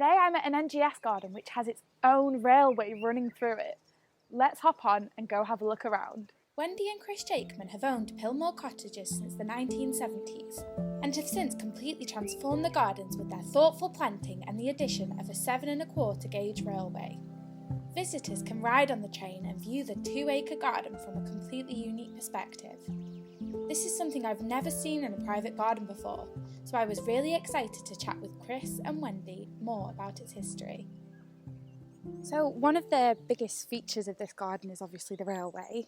Today I'm at an NGS garden which has its own railway running through it. Let's hop on and go have a look around. Wendy and Chris Jakeman have owned Pilmoor Cottages since the 1970s and have since completely transformed the gardens with their thoughtful planting and the addition of a 7¼ gauge railway. Visitors can ride on the train and view the 2-acre garden from a completely unique perspective. This is something I've never seen in a private garden before, so I was really excited to chat with Chris and Wendy more about its history. So one of the biggest features of this garden is obviously the railway,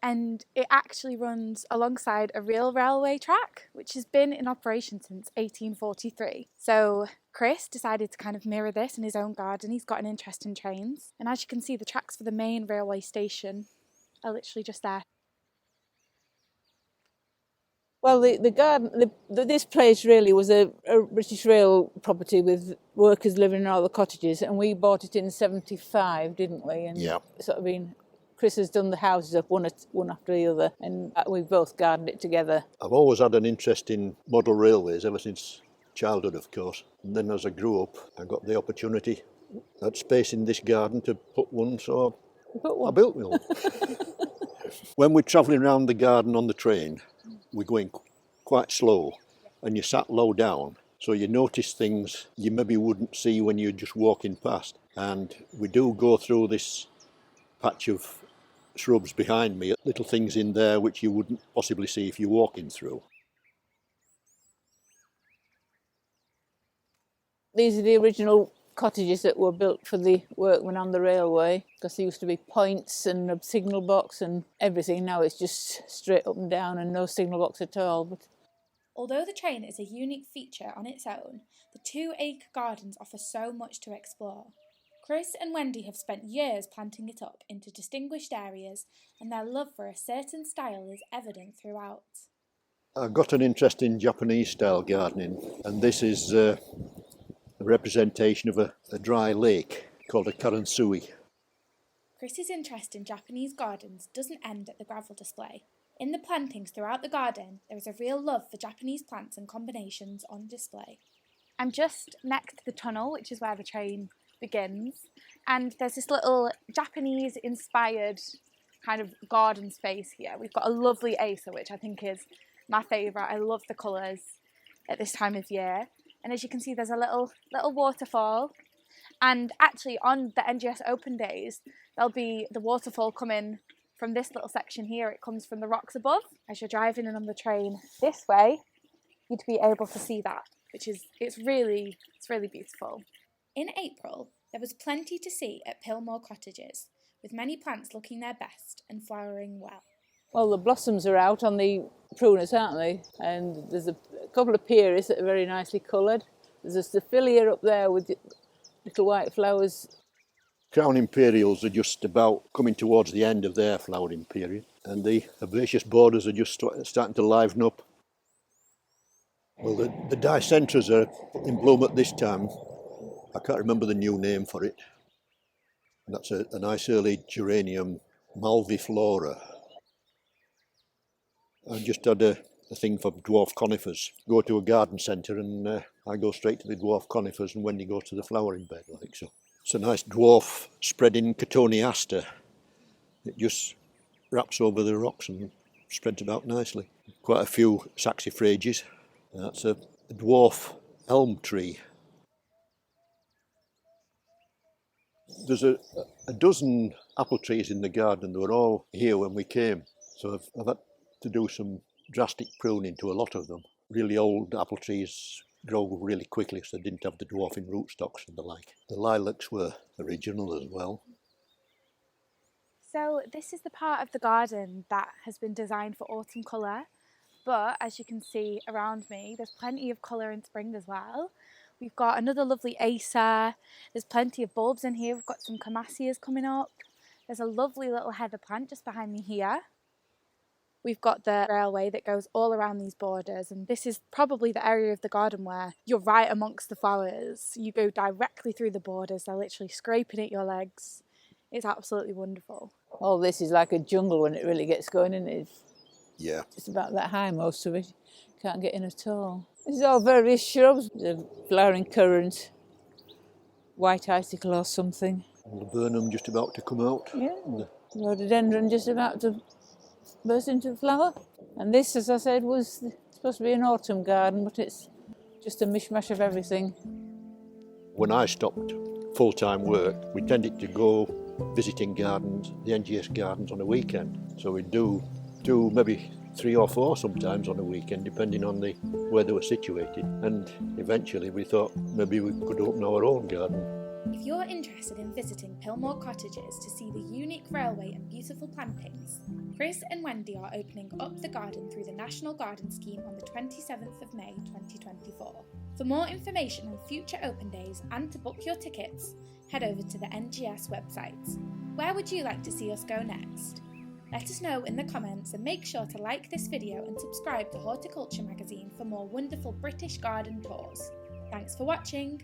and it actually runs alongside a real railway track which has been in operation since 1843. So Chris decided to kind of mirror this in his own garden. He's got an interest in trains, and as you can see, the tracks for the main railway station are literally just there. Well, the garden, this place really was a British Rail property with workers living in all the cottages, and we bought it in 75, didn't we? And yeah. Sort of been, Chris has done the houses up one after the other, and we've both gardened it together. I've always had an interest in model railways ever since childhood, of course. And then as I grew up, I got the opportunity, had space in this garden to put one, so I built one. When we're travelling around the garden on the train, we're going quite slow and you're sat low down, so you notice things you maybe wouldn't see when you're just walking past. And we do go through this patch of shrubs behind me, little things in there which you wouldn't possibly see if you're walking through. These are the original cottages that were built for the workmen on the railway, because there used to be points and a signal box and everything. Now it's just straight up and down and no signal box at all. But although the train is a unique feature on its own, the 2-acre gardens offer so much to explore. Chris and Wendy have spent years planting it up into distinguished areas, and their love for a certain style is evident throughout. I got an interest in Japanese style gardening, and this is a representation of a dry lake called a karansui. Chris's interest in Japanese gardens doesn't end at the gravel display. In the plantings throughout the garden, there is a real love for Japanese plants and combinations on display. I'm just next to the tunnel, which is where the train begins, and there's this little Japanese inspired kind of garden space here. We've got a lovely Acer, which I think is my favourite. I love the colours at this time of year. And as you can see, there's a little waterfall. And actually on the NGS open days, there'll be the waterfall coming from this little section here. It comes from the rocks above. As you're driving in on the train this way, you'd be able to see that, which is, it's really beautiful. In April, there was plenty to see at Pilmoor Cottages, with many plants looking their best and flowering well. well, the blossoms are out on the pruners, aren't they? And there's a couple of pearies that are very nicely coloured. There's a Staphylia up there with little white flowers. Crown Imperials are just about coming towards the end of their flowering period, and the Herbaceous Borders are just starting to liven up. Well, the Dicentras are in bloom at this time. I can't remember the new name for it. And that's a nice early geranium, Malviflora. I just had a thing for dwarf conifers. Go to a garden centre and I go straight to the dwarf conifers, and Wendy goes to the flowering bed, like so. It's a nice dwarf spreading Cotoneaster. It just wraps over the rocks and spreads about nicely. Quite a few saxifrages. That's a dwarf elm tree. There's a dozen apple trees in the garden. They were all here when we came. So I've had to do some drastic pruning to a lot of them. Really old apple trees grow really quickly, so they didn't have the dwarfing rootstocks and the like. The lilacs were original as well. So this is the part of the garden that has been designed for autumn colour, but as you can see around me, there's plenty of colour in spring as well. We've got another lovely Acer, there's plenty of bulbs in here, we've got some Herbaceous coming up. There's a lovely little heather plant just behind me here. We've got the railway that goes all around these borders, and this is probably the area of the garden where you're right amongst the flowers. You go directly through the borders, they're literally scraping at your legs. It's absolutely wonderful. Oh, this is like a jungle when it really gets going, isn't it? Yeah. It's about that high, most of it. Can't get in at all. This is all various shrubs. The flowering currant, white icicle or something. And the Burnham just about to come out. Yeah. And the- Rhododendron just about to burst into flower. And this, as I said, was supposed to be an autumn garden, but it's just a mishmash of everything. When I stopped full-time work, we tended to go visiting gardens, the NGS gardens, on a weekend. So we'd do maybe 3 or 4 sometimes on a weekend, depending on where they were situated. And eventually we thought maybe we could open our own garden. If you're interested in visiting Pilmoor Cottages to see the unique railway and beautiful plantings, Chris and Wendy are opening up the garden through the National Garden Scheme on the 27th of May 2024. For more information on future open days and to book your tickets, head over to the NGS website. Where would you like to see us go next? Let us know in the comments and make sure to like this video and subscribe to Horticulture Magazine for more wonderful British garden tours. Thanks for watching!